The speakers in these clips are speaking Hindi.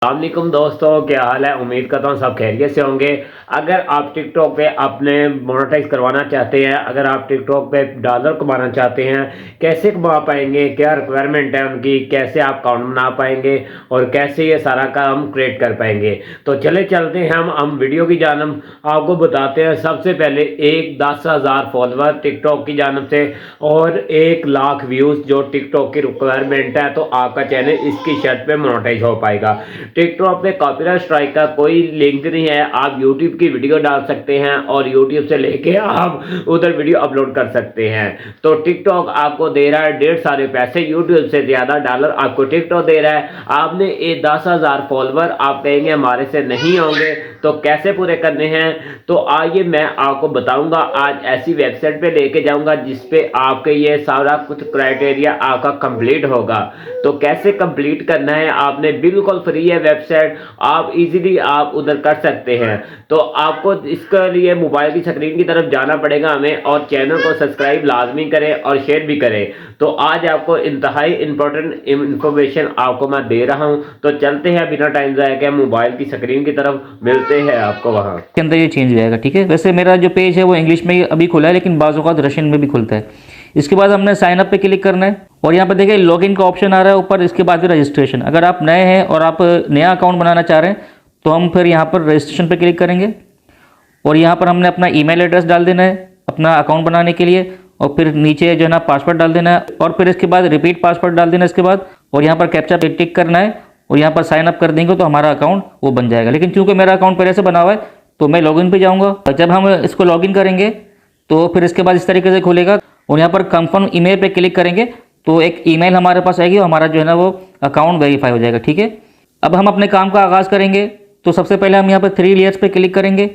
अस्सलामुअलैकुम दोस्तों, क्या हाल है। उम्मीद करता हूँ सब खैरियत से होंगे। अगर आप टिकटॉक पे अपने मोनेटाइज करवाना चाहते हैं, अगर आप टिकटॉक पे डॉलर कमाना चाहते हैं, कैसे कमा पाएंगे, क्या रिक्वायरमेंट है उनकी, कैसे आप अकाउंट बना पाएंगे और कैसे ये सारा काम क्रिएट कर पाएंगे, तो चले चलते हैं हम वीडियो की जानब आपको बताते हैं। सबसे पहले एक 10,000 फॉलोवर टिकटॉक की जानब से और 1 लाख व्यूज़ जो टिकटॉक की रिक्वायरमेंट है, तो आपका चैनल इसकी शर्त पे मोनेटाइज हो पाएगा। टिकटॉक पे कॉपीराइट स्ट्राइक का कोई लिंक नहीं है। आप यूट्यूब की वीडियो डाल सकते हैं और यूट्यूब से लेके आप उधर वीडियो अपलोड कर सकते हैं। तो टिकटॉक आपको दे रहा है ढेर सारे पैसे, यूट्यूब से ज़्यादा डॉलर आपको टिकटॉक दे रहा है। आपने ये 10,000 फॉलोवर आप कहेंगे हमारे से नहीं होंगे, तो कैसे पूरे करने हैं, तो आइए मैं आपको बताऊंगा। आज ऐसी वेबसाइट पे लेके जाऊंगा जिसपे आपके ये सारा कुछ क्राइटेरिया आपका कंप्लीट होगा। तो कैसे कंप्लीट करना है, आपने बिल्कुल फ्री है वेबसाइट, आप इजीली आप उधर कर सकते हैं। तो आपको इसके लिए मोबाइल की स्क्रीन की तरफ जाना पड़ेगा हमें, और चैनल को सब्सक्राइब लाजमी करें और शेयर भी करें। तो आज आपको इंतहाई इंपॉर्टेंट इंफॉर्मेशन आपको मैं दे रहा हूं, तो चलते हैं बिना टाइम जाए के मोबाइल की स्क्रीन की तरफ, मिलते हैं आपको वहां के अंदर ये चेंज हो जाएगा। ठीक है, वैसे मेरा जो पेज है वो इंग्लिश में अभी खुला है, लेकिन बाज़ औक़ात रशियन में भी खुलता है। इसके बाद हमने साइन अप पे क्लिक करना है और यहाँ पर देखिए लॉगिन का ऑप्शन आ रहा है ऊपर। इसके बाद रजिस्ट्रेशन, अगर आप नए हैं और आप नया अकाउंट बनाना चाह रहे हैं तो हम फिर यहाँ पर रजिस्ट्रेशन पे क्लिक करेंगे और यहाँ पर हमने अपना ईमेल एड्रेस डाल देना है अपना अकाउंट बनाने के लिए, और फिर नीचे जो है ना पासवर्ड डाल देना है और फिर इसके बाद रिपीट पासवर्ड डाल देना है इसके बाद, और यहाँ पर कैप्चा पे टिक करना है और यहाँ पर साइन अप कर देंगे तो हमारा अकाउंट वो बन जाएगा। लेकिन चूंकि मेरा अकाउंट पहले से बना हुआ है तो मैं लॉगिन पे जाऊँगा। जब हम इसको लॉगिन करेंगे तो फिर इसके बाद इस तरीके से खुलेगा और यहाँ पर कंफर्म ईमेल पे क्लिक करेंगे तो एक ईमेल हमारे पास आएगी और हमारा जो है ना वो अकाउंट वेरीफाई हो जाएगा। ठीक है, अब हम अपने काम का आगाज़ करेंगे। तो सबसे पहले हम यहाँ पर 3 लेयर्स पे क्लिक करेंगे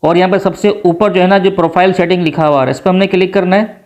और यहाँ पर सबसे ऊपर जो है ना जो प्रोफाइल सेटिंग लिखा हुआ है इस पर हमने क्लिक करना है,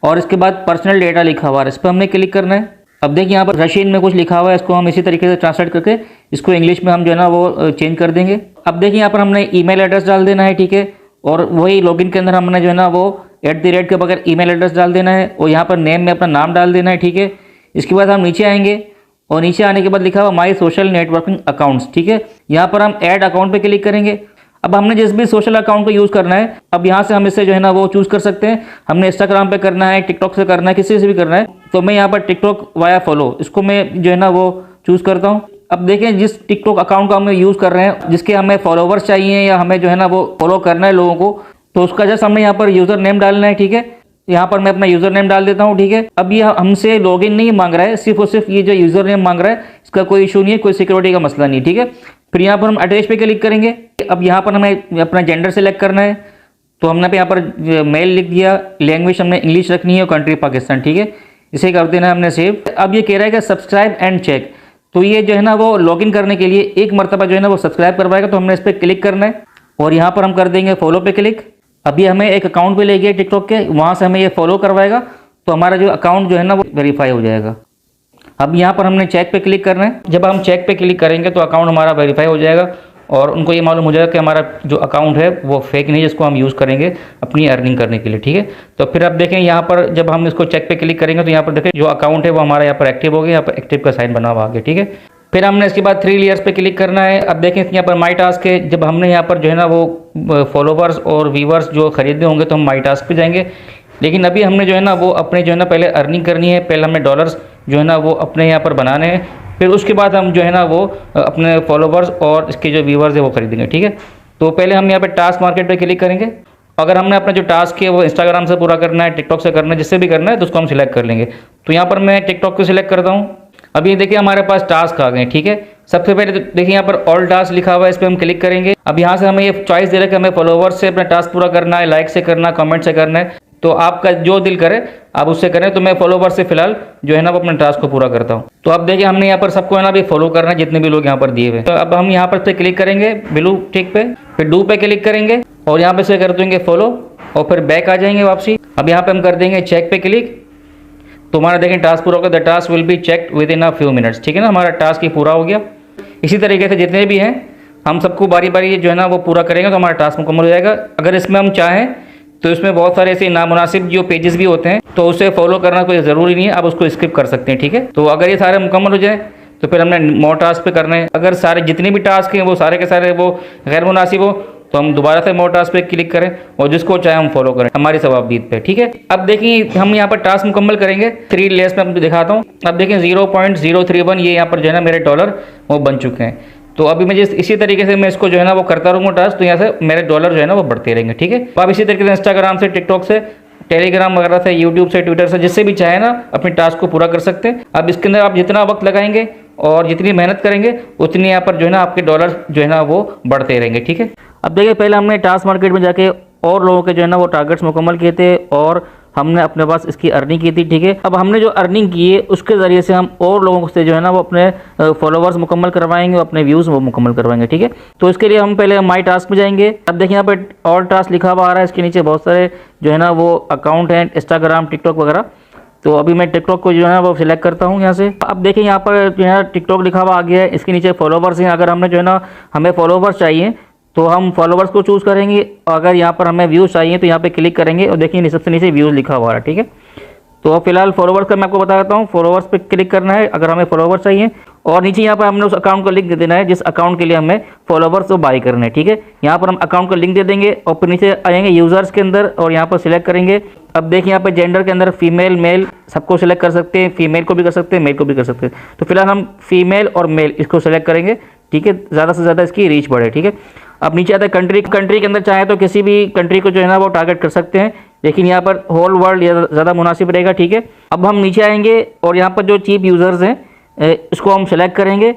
और इसके बाद पर्सनल डेटा लिखा हुआ है इस पर हमने क्लिक करना है। अब देखिए यहाँ पर रशियन में कुछ लिखा हुआ है, इसको हम इसी तरीके से ट्रांसलेट करके इसको इंग्लिश में हम जो है ना वो चेंज कर देंगे। अब देखिए यहाँ पर हमने ईमेल एड्रेस डाल देना है। ठीक है, और वही लॉगिन के अंदर हमने जो है ना वो @ के बगैर ईमेल एड्रेस डाल देना है और यहाँ पर नेम में अपना नाम डाल देना है। ठीक है, इसके बाद हम नीचे आएंगे और नीचे आने के बाद लिखा हुआ माई सोशल नेटवर्किंग अकाउंट्स। ठीक है, यहाँ पर हम ऐड अकाउंट पे क्लिक करेंगे। अब हमने जिस भी सोशल अकाउंट को यूज़ करना है, अब यहाँ से हम इससे जो है ना वो चूज़ कर सकते हैं। हमने इंस्टाग्राम पे करना है, टिकटॉक से करना है, किसी से भी करना है, तो मैं यहाँ पर टिकटॉक वाया फॉलो इसको मैं जो है ना वो चूज़ करता हूँ। अब देखें जिस टिकटॉक अकाउंट को हम यूज़ कर रहे हैं, जिसके हमें फॉलोवर्स चाहिए या हमें जो है ना वो फॉलो करना है लोगों को, तो उसका जस्ट हमने यहाँ पर यूज़र नेम डालना है। ठीक है, यहाँ पर मैं अपना यूज़र नेम डाल देता हूँ। ठीक है, अब ये हमसे लॉगिन नहीं मांग रहा है, सिर्फ और सिर्फ ये जो यूज़र नेम मांग रहा है, इसका कोई इशू नहीं है, कोई सिक्योरिटी का मसला नहीं। ठीक है, फिर यहाँ पर हम अटैच पे क्लिक करेंगे। अब यहाँ पर हमें अपना जेंडर सेलेक्ट करना है, तो हमने यहाँ पर मेल लिख दिया, लैंग्वेज हमने इंग्लिश रखनी है और कंट्री पाकिस्तान। ठीक है, इसे कर देना है हमने सेव। अब ये कह रहा है कि सब्सक्राइब एंड चेक, तो ये जो है ना वो लॉगिन करने के लिए एक मरतबा जो है ना वो सब्सक्राइब करवाएगा, तो हमने इस पर क्लिक करना है और यहाँ पर हम कर देंगे फॉलो पे क्लिक। अभी हमें एक अकाउंट पे ले गया टिकटॉक के, वहाँ से हमें ये फॉलो करवाएगा तो हमारा जो अकाउंट जो है ना वो वेरीफाई हो जाएगा। अब यहाँ पर हमने चेक पे क्लिक करना है। जब हम चेक पे क्लिक करेंगे तो अकाउंट हमारा वेरीफाई हो जाएगा और उनको ये मालूम हो जाएगा कि हमारा जो अकाउंट है वो फेक नहीं है, जिसको हम यूज़ करेंगे अपनी अर्निंग करने के लिए। ठीक है, तो फिर अब देखें यहाँ पर जब हम इसको चेक पे क्लिक करेंगे तो यहाँ पर देखें जो अकाउंट है वो हमारा यहाँ पर एक्टिव हो गया, यहाँ पर एक्टिव का साइन बना हुआ आ गया। ठीक है, फिर हमने इसके बाद 3 लेयर्स पे क्लिक करना है। अब देखें यहाँ पर माई टास्क है, जब हमने यहाँ पर जो है ना वो फॉलोवर्स और व्यूवर्स जो खरीदने होंगे तो हम माई टास्क पे जाएंगे। लेकिन अभी हमने जो है ना वो अपने जो है ना पहले अर्निंग करनी है, पहले हमें डॉलर्स जो है ना वो अपने यहाँ पर बनाने हैं, फिर उसके बाद हम जो है ना वो अपने फॉलोवर्स और इसके जो व्यूवर्स है वो खरीदेंगे। ठीक है, तो पहले हम यहाँ पर टास्क मार्केट पे क्लिक करेंगे। अगर हमने अपना जो टास्क है वो इंस्टाग्राम से पूरा करना है, टिकटॉक से करना है, जिससे भी करना है तो उसको हम सिलेक्ट कर लेंगे। तो यहाँ पर मैं टिकटॉक को सिलेक्ट करता हूँ। अभी देखिए हमारे पास टास्क आ गए। ठीक है, सबसे पहले तो देखिए यहाँ पर ऑल टास्क लिखा हुआ है, इस पर हम क्लिक करेंगे। अब यहाँ से हमें ये चॉइस दे रहा है कि हमें फॉलोवर्स से अपना टास्क पूरा करना है, लाइक से करना, कमेंट से करना है, तो आपका जो दिल करे आप उससे करें। तो मैं फॉलोवर्स से फिलहाल जो है ना वो अपने टास्क को पूरा करता हूँ। तो अब देखिए हमने यहाँ पर सबको है ना अभी फॉलो करना है, जितने भी लोग यहाँ पर दिए हुए। तो अब हम यहाँ पर से क्लिक करेंगे ब्लू टिक पे, फिर डू पे क्लिक करेंगे और यहाँ पे से कर देंगे फॉलो और फिर बैक आ जाएंगे वापसी। अब यहाँ पे हम कर देंगे चेक पे क्लिक, तो हमारा देखें टास्क पूरा हो गया। The task will be checked with in a few minutes. ठीक है ना, हमारा टास्क ही पूरा हो गया। इसी तरीके से जितने भी हैं हम सबको बारी बारी जो है ना वो पूरा करेंगे तो हमारा टास्क मुकम्मल हो जाएगा। अगर इसमें हम चाहें तो इसमें बहुत सारे ऐसे नामुनासिब जो पेजेस भी होते हैं, तो उसे फॉलो करना कोई ज़रूरी नहीं है, आप उसको स्किप कर सकते हैं। ठीक है, तो अगर ये सारे मुकम्मल हो जाए तो फिर हमने मोर टास्क पे करना है। अगर सारे जितने भी टास्क हैं वो सारे के सारे वो गैर मुनासिब हो तो हम दोबारा से मोर टास्क पे क्लिक करें और जिसको चाहे हम फॉलो करें हमारी सवाबदीद पे, ठीक है। अब देखिए हम यहाँ पर टास्क मुकम्मल करेंगे, 3 लेस में आपको दिखाता हूँ। अब देखिए 0.031 ये यहाँ पर जो है ना मेरे डॉलर वो बन चुके हैं। तो अभी मैं इसी तरीके से मैं इसको जो है ना वो करता रहूँगा टास्क, तो यहाँ से मेरे डॉलर जो है ना वो बढ़ते रहेंगे, ठीक है। तो आप इसी तरीके से इंस्टाग्राम से, टिकटॉक से, टेलीग्राम वगैरह से, यूट्यूब से, ट्विटर से, जिससे भी चाहे ना अपने टास्क को पूरा कर सकते हैं। अब इसके अंदर आप जितना वक्त लगाएंगे और जितनी मेहनत करेंगे उतनी यहाँ पर जो है ना आपके डॉलर जो है ना वो बढ़ते रहेंगे, ठीक है। अब देखिए पहले हमने टास्क मार्केट में जाके और लोगों के जो है ना वो टारगेट्स मुकम्मल किए थे और हमने अपने पास इसकी अर्निंग की थी, ठीक है। अब हमने जो अर्निंग की है उसके ज़रिए से हम और लोगों से जो है ना वो अपने फॉलोवर्स मुकम्मल करवाएंगे और अपने व्यूज़ वो मुकम्मल करवाएंगे, ठीक है। तो इसके लिए हम पहले माई टास्क में जाएंगे। अब देखिए यहाँ पर ऑल टास्क लिखा हुआ आ रहा है, इसके नीचे बहुत सारे जो है ना वो अकाउंट हैं, इंस्टाग्राम, टिकटॉक वगैरह। तो अभी मैं टिकटॉक को जो है ना वो सिलेक्ट करता हूँ यहाँ से। अब देखिए यहाँ पर जो है टिकटॉक लिखा हुआ आ गया है, इसके नीचे फॉलोवर्स हैं। अगर हमने जो है ना हमें फॉलोवर्स चाहिए तो हम फॉलोवर्स को चूज़ करेंगे। अगर यहाँ पर हमें व्यूज़ चाहिए तो यहाँ पे क्लिक करेंगे और देखिए सबसे नीचे व्यूज़ लिखा हुआ है, ठीक है। तो फिलहाल फॉलोवर्स का मैं आपको बता देता हूँ, फॉलोवर्स पे क्लिक करना है अगर हमें फॉलोवर्स चाहिए और नीचे यहाँ पर हमने उस अकाउंट का लिंक दे देना है जिस अकाउंट के लिए हमें फॉलोवर्स को बाई करने हैं, ठीक है। यहाँ पर हम अकाउंट का लिंक दे देंगे और फिर नीचे आएंगे यूज़र्स के अंदर और यहाँ पर सिलेक्ट करेंगे। अब देखिए यहाँ पर जेंडर के अंदर फीमेल, मेल सबको सिलेक्ट कर सकते हैं, फीमेल को भी कर सकते हैं, मेल को भी कर सकते हैं। तो फिलहाल हम फीमेल और मेल इसको सिलेक्ट करेंगे, ठीक है, ज़्यादा से ज़्यादा इसकी रीच बढ़े, ठीक है। अब नीचे आता है कंट्री के अंदर चाहे तो किसी भी कंट्री को जो है ना वो टारगेट कर सकते हैं, लेकिन यहाँ पर होल वर्ल्ड ज़्यादा मुनासिब रहेगा, ठीक है। अब हम नीचे आएंगे और यहाँ पर जो चीप यूज़र्स हैं इसको हम सेलेक्ट करेंगे।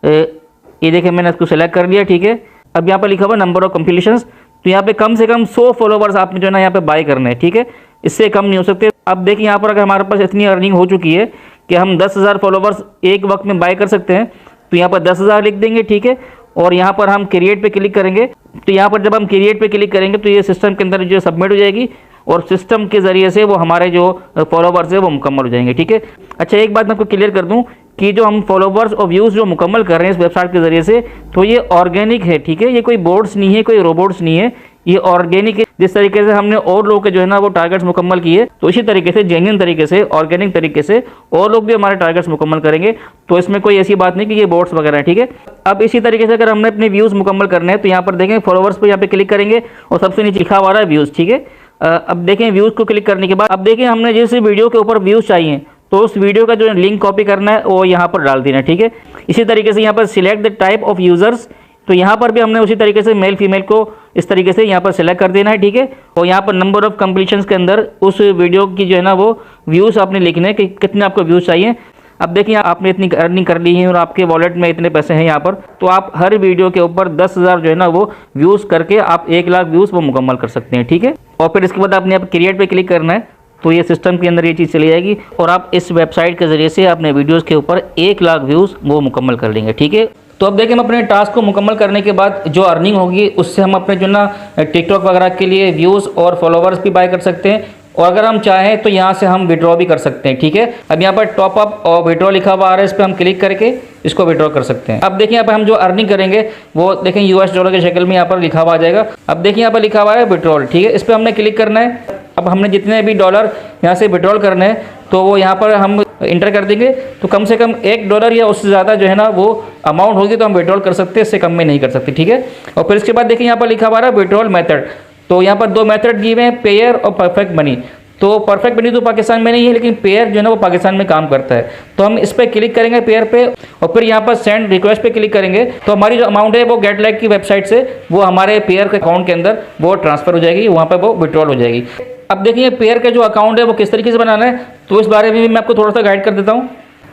ये देखिए मैंने इसको सेलेक्ट कर लिया, ठीक है। अब यहाँ पर लिखा हुआ नंबर ऑफ कंप्लीशंस, तो यहाँ पे कम से कम 100 फॉलोवर्स आपने जो है ना यहाँ पे बाय करने हैं, ठीक है, इससे कम नहीं हो सकते। अब देखिए यहाँ पर अगर हमारे पास इतनी अर्निंग हो चुकी है कि हम 10,000 फॉलोवर्स एक वक्त में बाय कर सकते हैं, तो यहाँ पर 10,000 लिख देंगे, ठीक है। और यहाँ पर हम क्रिएट पे क्लिक करेंगे। तो यहाँ पर जब हम क्रिएट पे क्लिक करेंगे तो ये सिस्टम के अंदर जो सबमिट हो जाएगी और सिस्टम के ज़रिए से वो हमारे जो फॉलोवर्स है वो मुकम्मल हो जाएंगे, ठीक है। अच्छा एक बात मैं आपको क्लियर कर दूं कि जो हम फॉलोवर्स और व्यूज़ जो मुकम्मल कर रहे हैं इस वेबसाइट के ज़रिए से, तो ये ऑर्गेनिक है, ठीक है। ये कोई बोट्स नहीं है, कोई रोबोट्स नहीं है, ये ऑर्गेनिक है। जिस तरीके से हमने और लोगों के जो है ना वो टारगेट्स मुकम्मल किए, तो इसी तरीके से जेन्युइन तरीके से, ऑर्गेनिक तरीके से और लोग भी हमारे टारगेट्स मुकम्मल करेंगे। तो इसमें कोई ऐसी बात नहीं कि ये बोट्स वगैरह है, ठीक है। अब इसी तरीके से अगर हमने अपने व्यूज़ मुकम्मल करने हैं तो यहाँ पर देखें फॉलोवर्स पर यहाँ पे क्लिक करेंगे और सबसे नीचे लिखा हुआ है व्यूज़, ठीक है। अब देखें व्यूज़ को क्लिक करने के बाद अब देखें हमने जिस वीडियो के ऊपर व्यूज़ चाहिए तो उस वीडियो का जो लिंक कॉपी करना है वो यहाँ पर डाल देना है, ठीक है। इसी तरीके से यहाँ पर select the type of users, तो यहाँ पर भी हमने उसी तरीके से मेल फीमेल को इस तरीके से यहाँ पर सिलेक्ट कर देना है, ठीक है। और यहाँ पर नंबर ऑफ कंप्लीशंस के अंदर उस वीडियो की जो है ना वो व्यूज़ आपने लिखने हैं कि कितने आपको व्यूज़ चाहिए। अब देखिए आपने इतनी अर्निंग कर ली है और आपके वॉलेट में इतने पैसे हैं यहाँ पर, तो आप हर वीडियो के ऊपर 10,000 जो है ना वो व्यूज़ करके आप 1 लाख व्यूज़ वो मुकम्मल कर सकते हैं, ठीक है। और फिर इसके बाद आपने यहाँ पर क्रिएट पे क्लिक करना है, तो ये सिस्टम के अंदर ये चीज़ चली जाएगी और आप इस वेबसाइट के ज़रिए से अपने वीडियोज़ के ऊपर 1 लाख व्यूज़ वो मुकम्मल कर लेंगे, ठीक है। तो अब देखिए हम अपने टास्क को मुकम्मल करने के बाद जो अर्निंग होगी उससे हम अपने जो ना टिकटॉक वगैरह के लिए व्यूज़ और फॉलोवर्स भी बाय कर सकते हैं और अगर हम चाहें तो यहाँ से हम विड्रॉ भी कर सकते हैं, ठीक है। अब यहाँ पर टॉप अप और विड्रॉ लिखा हुआ आ रहा है, इस पर हम क्लिक करके इसको विड्रॉ कर सकते हैं। अब देखिए यहाँ पर हम जो अर्निंग करेंगे वो देखें US डॉलर के शक्ल में यहाँ पर लिखा हुआ आ जाएगा। अब देखिए यहाँ पर लिखा हुआ है विड्रॉल, ठीक है, इस पर हमने क्लिक करना है। अब हमने जितने भी डॉलर यहाँ से विड्रॉल करने हैं तो वो यहाँ पर हम इंटर कर देंगे, तो कम से कम $1 या उससे ज़्यादा जो है ना वो अमाउंट होगी तो हम विड्रॉल कर सकते हैं, इससे कम में नहीं कर सकते, ठीक है। और फिर इसके बाद देखिए यहाँ पर लिखा हुआ है विड्रॉल मेथड, तो यहाँ पर 2 मेथड दिए हुए हैं, पेयर और परफेक्ट मनी। तो परफेक्ट मनी तो पाकिस्तान में नहीं है लेकिन पेयर जो है ना वो पाकिस्तान में काम करता है, तो हम इस पर क्लिक करेंगे पेयर पे और फिर यहाँ पर सेंड रिक्वेस्ट पे क्लिक करेंगे तो हमारी जो अमाउंट है वो गेट लाइक की वेबसाइट से वो हमारे पेयर के अकाउंट के अंदर वो ट्रांसफर हो जाएगी, वहाँ पर वो विड्रॉल हो जाएगी। अब देखिए पेयर का जो अकाउंट है वो किस तरीके से बनाना है तो इस बारे में भी मैं आपको थोड़ा सा गाइड कर देता हूँ।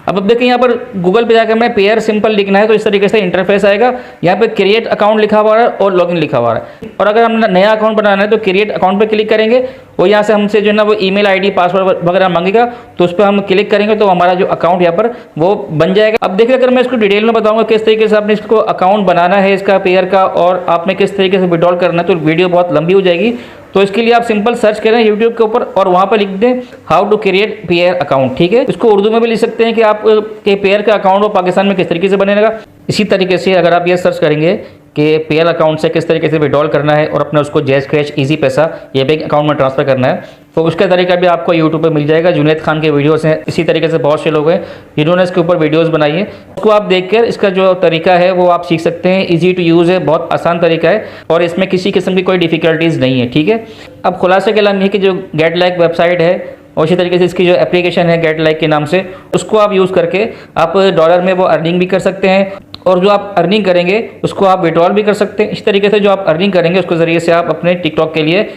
अब देखिए यहाँ पर गूगल पे जाकर मैं पेयर सिंपल लिखना है तो इस तरीके से इंटरफेस आएगा, यहाँ पे क्रिएट अकाउंट लिखा हुआ है और लॉगिन लिखा हुआ है। और अगर हमने नया अकाउंट बनाना है तो क्रिएट अकाउंट पे क्लिक करेंगे और यहाँ से हमसे जो है ना वो ईमेल आईडी पासवर्ड वगैरह मांगेगा, तो उस पर हम क्लिक करेंगे तो हमारा जो अकाउंट यहाँ पर वो बन जाएगा। अब देखिए अगर मैं इसको डिटेल में बताऊंगा किस तरीके से आपने इसको अकाउंट बनाना है इसका पेयर का और आपने किस तरीके से विड्रॉल करना है तो वीडियो बहुत लंबी हो जाएगी। तो इसके लिए आप सिंपल सर्च करें यूट्यूब के ऊपर और वहाँ पर लिख दें how to create pair account, ठीक है। इसको उर्दू में भी लिख सकते हैं कि आप के पेयर का अकाउंट वो पाकिस्तान में किस तरीके से बनेगा। इसी तरीके से अगर आप ये सर्च करेंगे कि पेयर अकाउंट से किस तरीके से विड्रॉल करना है और अपने उसको जैज़ कैश ईजी पैसा ये बैंक अकाउंट में ट्रांसफ़र करना है तो उसका तरीका भी आपको यूट्यूब पे मिल जाएगा। जुनैद खान के वीडियोस हैं, इसी तरीके से बहुत से लोग हैं जिन्होंने इसके ऊपर वीडियोस बनाई है। उसको आप देखकर इसका जो तरीका है वो आप सीख सकते हैं। इजी टू यूज़ है, बहुत आसान तरीका है और इसमें किसी किस्म की कोई डिफ़िकल्टीज़ नहीं है, ठीक है। अब खुलासा कलाम ये कि जो गेट लाइक वेबसाइट है और इसी तरीके से इसकी जो एप्लीकेशन है गेट लाइक के नाम से, उसको आप यूज़ करके आप डॉलर में वो अर्निंग भी कर सकते हैं और जो आप अर्निंग करेंगे उसको आप विड्रॉल भी कर सकते हैं। इस तरीके से जो आप अर्निंग करेंगे उसके ज़रिए से आप अपने टिकटॉक के लिए